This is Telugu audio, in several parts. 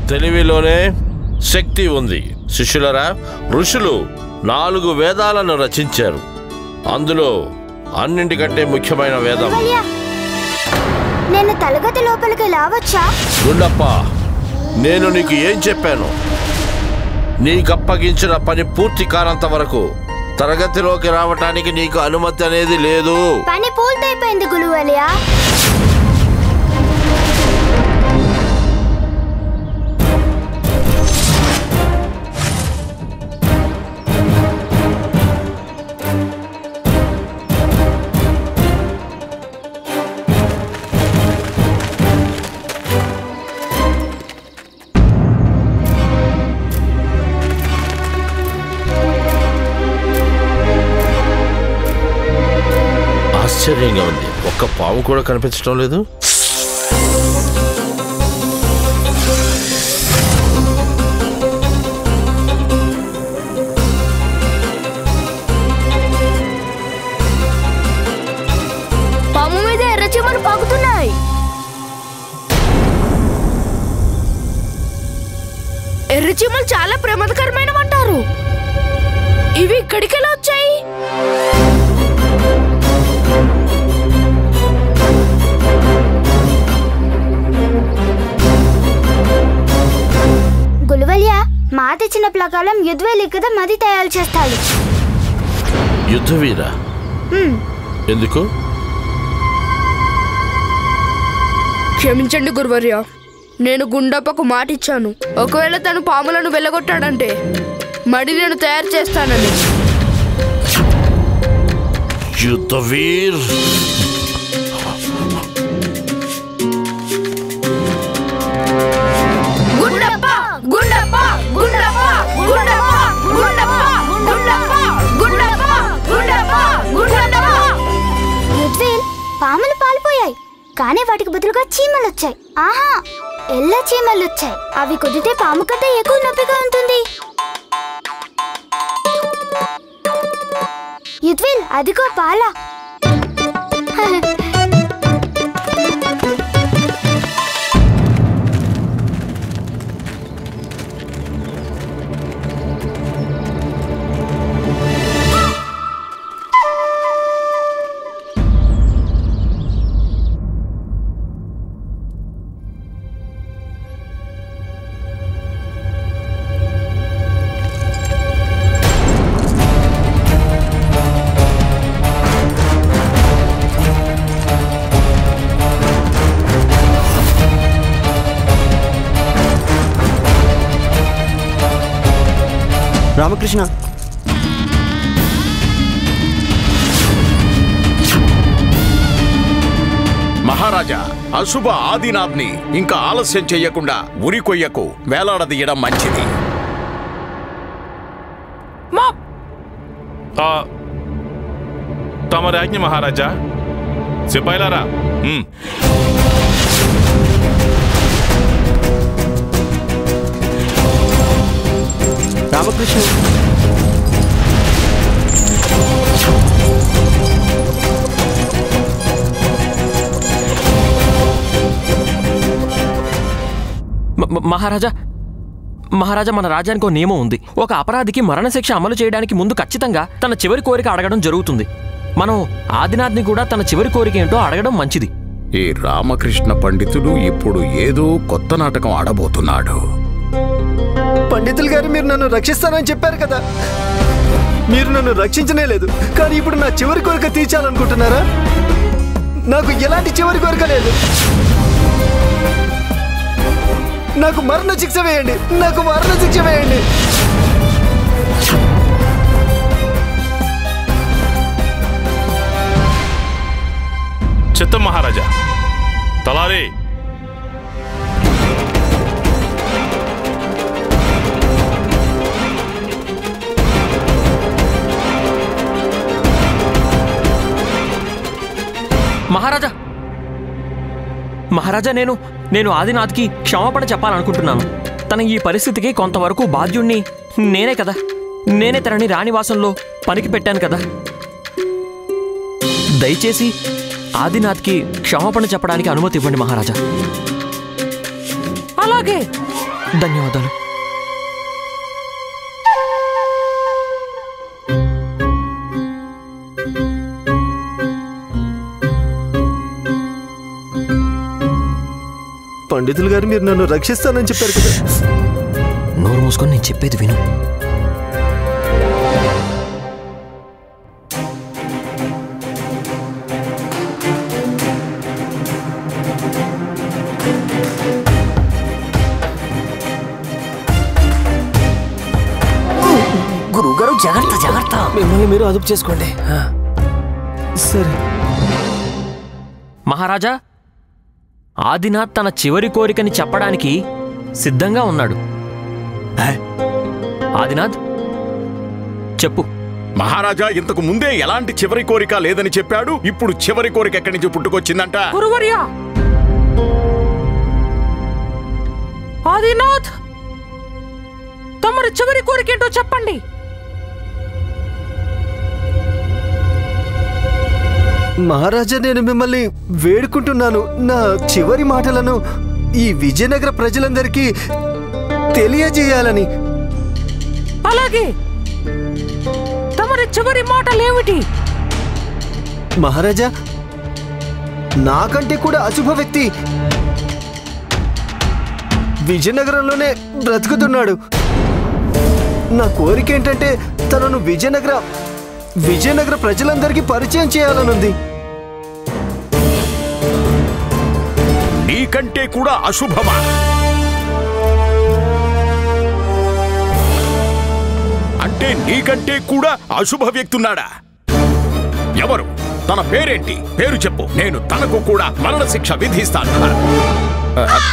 తెలివిలోనే శక్తి ఉంది. శిష్యులరా, ఋషులు 4 వేదాలను రచించారు. అందులో అన్నింటికంటే ముఖ్యమైన వేదం. నేను తరగతి లోపలికి రావచ్చా? గుండప్ప, నేను నీకు ఏం చెప్పాను? నీకప్పగించిన పని పూర్తి కానంత వరకు తరగతిలోకి రావటానికి నీకు అనుమతి అనేది లేదు. పని పూర్తయిపోయింది గురువర్య. ఆశ్చర్యంగా ఉంది. ఒక్క పాము కూడా కనిపించడం లేదు. పాము మీద ఎర్రచీమలు పాకుతున్నాయి. ఎర్రచీమలు చాలా ప్రమాదకరమైనవంటారు. ఇవి ఇక్కడికి ఎలా వచ్చాయి? గులువల్య మాట ఇచ్చిన ప్రకారం యుద్ధవీర్ కదా మది తయారు చేస్తాడు. యుద్ధవీరా? ఎందుకు? క్షమించండి గురువర్య, నేను గుండప్పకు మాట ఇచ్చాను. ఒకవేళ తను పాములను వెళ్ళగొట్టాడంటే మడి నేను తయారు చేస్తానని. యుద్ధవీర్, పాములు పాలిపోయాయి, కానీ వాటికి బదులుగా చీమలు వచ్చాయి. ఆహా, ఎల్ల చీమలు వచ్చాయి. అవి కుదితే పాము కంటే ఎక్కువ నొప్పిగా ఉంటుంది. యుద్వీల్, అదిగో పాల. రామకృష్ణ, మహారాజా, అశుభ ఆదినాథ్ని ఇంకా ఆలస్యం చెయ్యకుండా ఉరి కొయ్యకు వేలాడదీయడం మంచిది. తమరి ఆజ్ఞ మహారాజా. సిపాయిలారా, రామకృష్ణ, మహారాజా, మన రాజ్యానికి ఒక నియమం ఉంది. ఒక అపరాధికి మరణశిక్ష అమలు చేయడానికి ముందు ఖచ్చితంగా తన చివరి కోరిక అడగడం జరుగుతుంది. మనం ఆదినాథ్ని కూడా తన చివరి కోరిక ఏంటో అడగడం మంచిది. ఈ రామకృష్ణ పండితుడు ఇప్పుడు ఏదో కొత్త నాటకం ఆడబోతున్నాడు. పండితులు గారు, మీరు నన్ను రక్షిస్తానని చెప్పారు కదా. మీరు నన్ను రక్షించనే లేదు, కానీ ఇప్పుడు నా చివరి కోరిక తీర్చాలనుకుంటున్నారా? నాకు ఎలాంటి చివరి కోరిక లేదు. నాకు మరణ శిక్ష వేయండి, నాకు మరణ శిక్ష వేయండి. చిత్తం మహారాజా. తలారి, మహారాజా, మహారాజా, నేను ఆదినాథ్కి క్షమాపణ చెప్పాలనుకుంటున్నాను. తన ఈ పరిస్థితికి కొంతవరకు బాధ్యుణ్ణి నేనే కదా. నేనే తనని రాణివాసంలో పనికి పెట్టాను కదా. దయచేసి ఆదినాథ్కి క్షమాపణ చెప్పడానికి అనుమతి ఇవ్వండి మహారాజా. అలాగే ధన్యవాదాలు. పండితులు గారు మీరు నన్ను రక్షిస్తానని చెప్పారు కదా. నోరు మూసుకొని నేను చెప్పేది విను. గురువుగారు జాగ్రత్త జాగ్రత్త. మిమ్మల్ని మీరు అదుపు చేసుకోండి. సరే. మహారాజా, ఆదినాథ్ తన చివరి కోరికని చెప్పడానికి సిద్ధంగా ఉన్నాడు. ఆదినాథ్ చెప్పు. మహారాజా ఇంతకు ముందే ఎలాంటి చివరి కోరిక లేదని చెప్పాడు. ఇప్పుడు చివరి కోరిక ఎక్కడి నుంచి పుట్టుకొచ్చిందంట? గురువర్యా, ఆదినాథ్ తమరి చివరి కోరిక ఏంటో చెప్పండి. మహారాజా, నేను మిమ్మల్ని వేడుకుంటున్నాను. నా చివరి మాటలను ఈ విజయనగర ప్రజలందరికీ తెలియజేయాలని. అలాగే తమరి చివరి మాటలేమిటి? మహారాజా, నాకంటే కూడా అశుభ వ్యక్తి విజయనగరంలోనే బ్రతుకుతున్నాడు. నా కోరిక ఏంటంటే తనను విజయనగర ప్రజలందరికీ పరిచయం చేయాలనుంది. నీకంటే కూడా అశుభమా? అంటే నీకంటే కూడా అశుభ వ్యక్తున్నాడా? ఎవరు? తన పేరేంటి? పేరు చెప్పు. నేను తనకు కూడా మరణశిక్ష విధిస్తాను.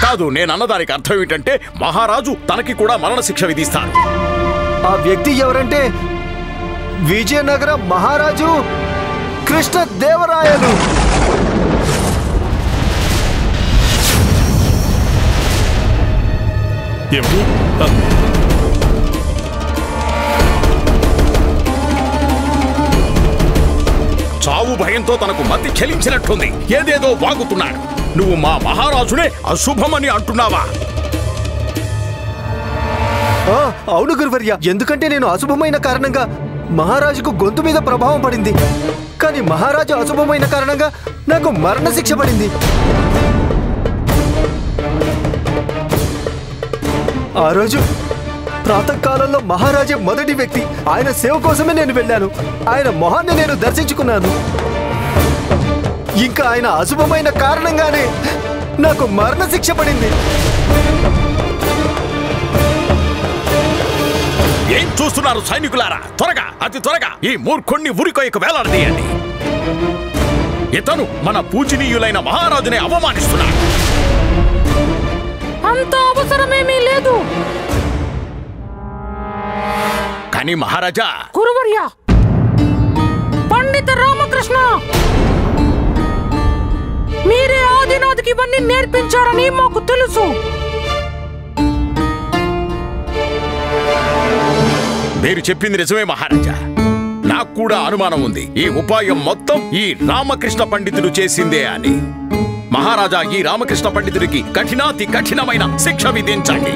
కాదు, నేను అన్నదానికి అర్థం ఏంటంటే మహారాజు తనకి కూడా మరణశిక్ష విధిస్తాను. ఆ వ్యక్తి ఎవరంటే విజయనగర మహారాజు కృష్ణదేవరాయలు. ఏమిటి? చావు భయంతో తనకు మతి చెలించినట్టుంది. ఏదేదో వాగుతున్నాడు. నువ్వు మా మహారాజునే అశుభమని అంటున్నావా? అవును గురువర్య. ఎందుకంటే నేను అశుభమైన కారణంగా మహారాజుకు గొంతు మీద ప్రభావం పడింది. కానీ మహారాజు అశుభమైన కారణంగా నాకు మరణశిక్ష పడింది. ఆ రోజు ప్రాతకాలంలో మహారాజే మొదటి వ్యక్తి. ఆయన సేవ కోసమే నేను వెళ్ళాను. ఆయన మొహాన్ని నేను దర్శించుకున్నాను. ఇంకా ఆయన అశుభమైన కారణంగానే నాకు మరణశిక్ష పడింది. ఏం చూస్తున్నారు సైనికులారా? త్వరగా, అతి త్వరగా ఈ మూర్ఖుణ్ణి ఉరికొయ్యకు వేలాడదీయండి. ఇతను మన పూజనీయులైన మహారాజునే అవమానిస్తున్నాడు. అంత అవసరమేమీ లేదు. కానీ మహారాజా. గురువర్యా, పండిత రామకృష్ణ మీరే ఆదినాథ్కి ఇవన్నీ నేర్పించారని మాకు తెలుసు. మీరు చెప్పింది నిజమే మహారాజా. నాకు కూడా అనుమానం ఉంది ఈ ఉపాయం మొత్తం ఈ రామకృష్ణ పండితుడు చేసిందే అని. మహారాజా, ఈ రామకృష్ణ పండితుడికి కఠినాతి కఠినమైన శిక్ష విధించండి.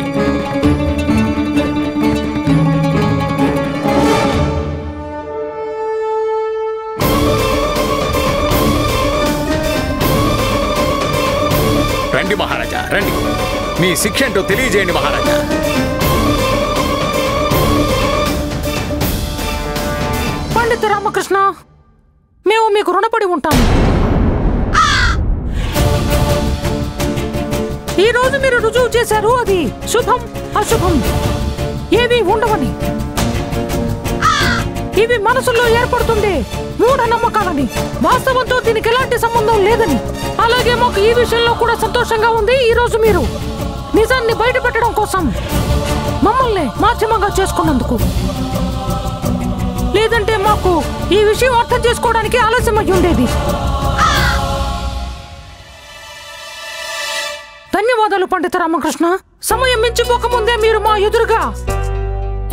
రండి మహారాజా, రండి. మీ శిక్ష ఏంటో తెలియజేయండి మహారాజా. పండిత రామకృష్ణ, మేము మీకు రుణపడి ఉంటాము. ఈ రోజు మీరు రుజువు చేశారు అది శుభం అశుభం ఏవి ఉండవని. ఇవి మనసులో ఏర్పడుతుంది మూఢ నమ్మకాలని. వాస్తవంతో దీనికి ఎలాంటి సంబంధం లేదని. అలాగే మాకు ఈ విషయంలో కూడా సంతోషంగా ఉంది. ఈ రోజు మీరు నిజాన్ని బయటపెట్టడం కోసం మమ్మల్ని మాధ్యమంగా చేసుకున్నందుకు. లేదంటే మాకు ఈ విషయం అర్థం చేసుకోవడానికి ఆలస్యం అయ్యి ఉండేది. ధన్యవాదాలు పండిత రామకృష్ణ. సమయం మించిపోకముందే మీరు మా ఎదురుగా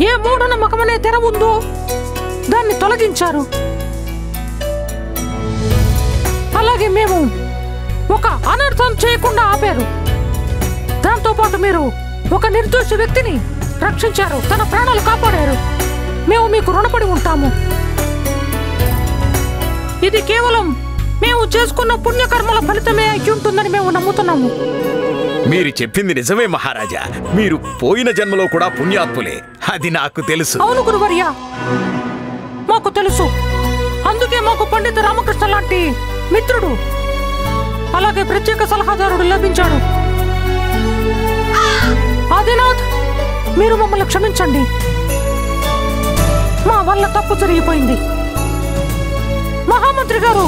ఏ మూఢనమ్మకమనే తెర ఉందో దాన్ని తొలగించారు. అలాగే మేము ఒక అనర్థం చేయకుండా ఆపారు. దాంతోపాటు మీరు ఒక నిర్దోష వ్యక్తిని రక్షించారు, తన ప్రాణాలు కాపాడారు. మేము మీకు రుణపడి ఉంటాము. ఇది కేవలం మేము చేసుకున్న పుణ్యకర్మల ఫలితమే అయి ఉంటుందని మేము నమ్ముతున్నాము. మీరు చెప్పింది నిజమే మహారాజా. మీరు పోయిన జన్మలో కూడా పుణ్యాత్ములే, అది నాకు తెలుసు. అవును గురువర్య, మాకు తెలుసు. అందుకే మాకు పండిత రామకృష్ణ లాంటి మిత్రుడు, అలాగే ప్రత్యేక సలహాదారుడు లభించాడు. ఆదినాథ్, మీరు మమ్మల్ని క్షమించండి. మా వల్ల తప్పు జరిగిపోయింది. మహామంత్రి గారు,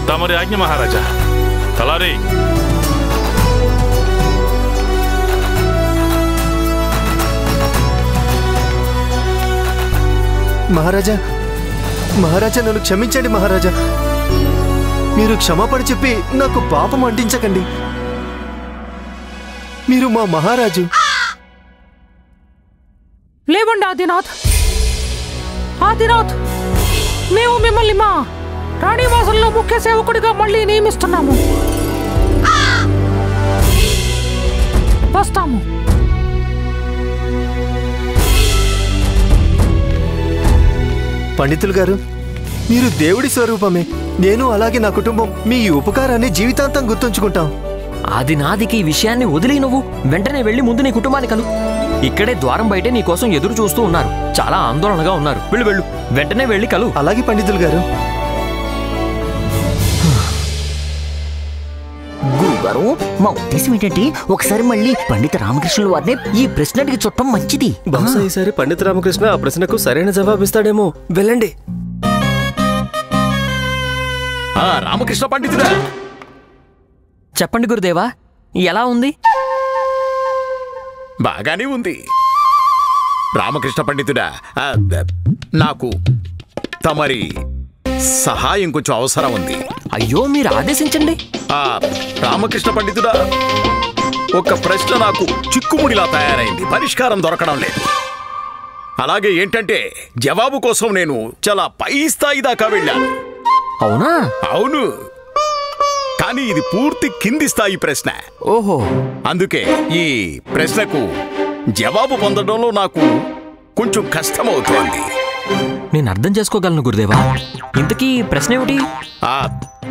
తమరి ఆజ్ఞ మహారాజా. తలారి, మహారాజా, మహారాజా నన్ను క్షమించండి మహారాజా. మీరు క్షమాపణ చెప్పి నాకు పాపం అంటించకండి. మీరు మా మహారాజు. లేవండి ఆదినాథ్. ఆదినాథ్, మేము మిమ్మల్ని మా రాణివాసంలో ముఖ్య సేవకుడిగా మళ్ళీ నియమిస్తున్నాము. వస్తాము. పండితులు గారు, మీరు దేవుడి స్వరూపమే. నేను అలాగే నా కుటుంబం మీ ఉపకారాన్ని జీవితాంతం గుర్తుంచుకుంటాం. ఆదినాథ్కి ఈ విషయాన్ని వదిలి నువ్వు వెంటనే వెళ్ళి ముందు నీ కుటుంబాన్ని కలు. ఇక్కడే ద్వారం బయటే నీ కోసం ఎదురు చూస్తూ ఉన్నారు. చాలా ఆందోళనగా ఉన్నారు. వెళ్ళు వెళ్ళు, వెంటనే వెళ్ళి కలు. అలాగే పండితులు గారు. గురుగారు, మా ఉద్దేశం ఏంటంటే ఒకసారి మళ్ళీ పండిత రామకృష్ణుల వారిని ఈ ప్రశ్నకి చుట్టం మంచిది. బహుశా ఈసారి పండిత రామకృష్ణ ఆ ప్రశ్నకు సరైన జవాబిస్తాడేమో. వెళ్ళండి. రామకృష్ణ పండితుడా, చెప్పండి గురుదేవా, ఎలా ఉంది? బాగానే ఉంది. రామకృష్ణ పండితుడా, నాకు తమరి సహాయం కొంచెం అవసరం ఉంది. అయ్యో, మీరు ఆదేశించండి. రామకృష్ణ పండితుడా, ఒక ప్రశ్న నాకు చిక్కుముడిలా తయారైంది, పరిష్కారం దొరకడం లేదు. అలాగే ఏంటంటే జవాబు కోసం నేను చాలా పై స్థాయి దాకా వెళ్ళాను. అవునా? అవును, కానీ ఇది పూర్తి కింది స్థాయి ప్రశ్న. ఓహో, అందుకే ఈ ప్రశ్నకు జవాబు పొందడంలో నాకు కొంచెం కష్టమవుతోంది. నేను అర్థం చేసుకోగలను గురుదేవా. ఇంతకీ ప్రశ్న ఏమిటి? ఆ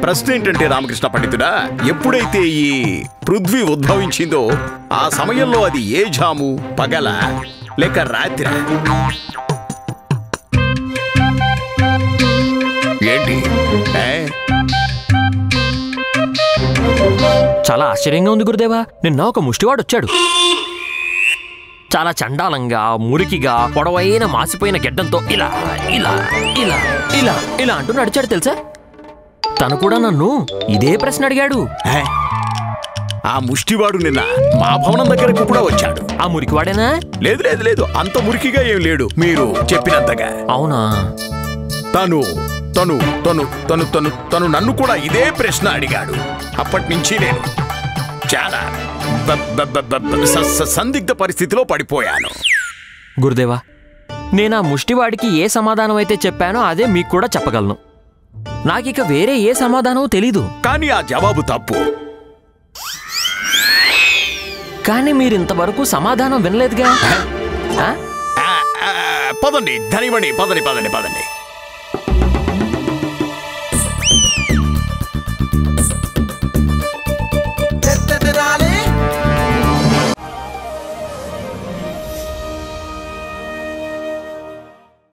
ప్రశ్న ఏంటంటే రామకృష్ణ పండితుడా, ఎప్పుడైతే ఈ పృథ్వీ ఉద్భవించిందో ఆ సమయంలో అది ఏ జాము, పగల లేక రాత్రి? ఏంటి? చాలా ఆశ్చర్యంగా ఉంది గురుదేవా. నిన్న ఒక ముష్టివాడు వచ్చాడు. చాలా చండాలంగా, మురికిగా, పొడవైన మాసిపోయిన గెడ్డంతో ఇలా ఇలా ఇలా ఇలా ఇలా అంటూ నడిచాడు తెలుసా. తను కూడా నన్ను ఇదే ప్రశ్న అడిగాడు. ఆ ముష్టివాడు నిన్న మా భవనం దగ్గరకు కూడా వచ్చాడు. ఆ మురికివాడేనా? లేదు లేదు లేదు, అంత మురికిగా ఏం లేడు మీరు చెప్పినంతగా. అవునా? తను తను తను తను తను తను నన్ను కూడా ఇదే ప్రశ్న అడిగాడు. అప్పటి నుంచి నేను చాలా సందిగ్ధ పరిస్థితిలో పడిపోయాను. గురుదేవా, నేను ఆ ముష్టివాడికి ఏ సమాధానం అయితే చెప్పానో అదే మీకు కూడా చెప్పగలను. నాకిక వేరే ఏ సమాధానం తెలీదు. కానీ ఆ జవాబు తప్పు. కానీ మీరు ఇంతవరకు సమాధానం వినలేదుగా. పదండి ధనిమణి, పదండి పదండి పదండి.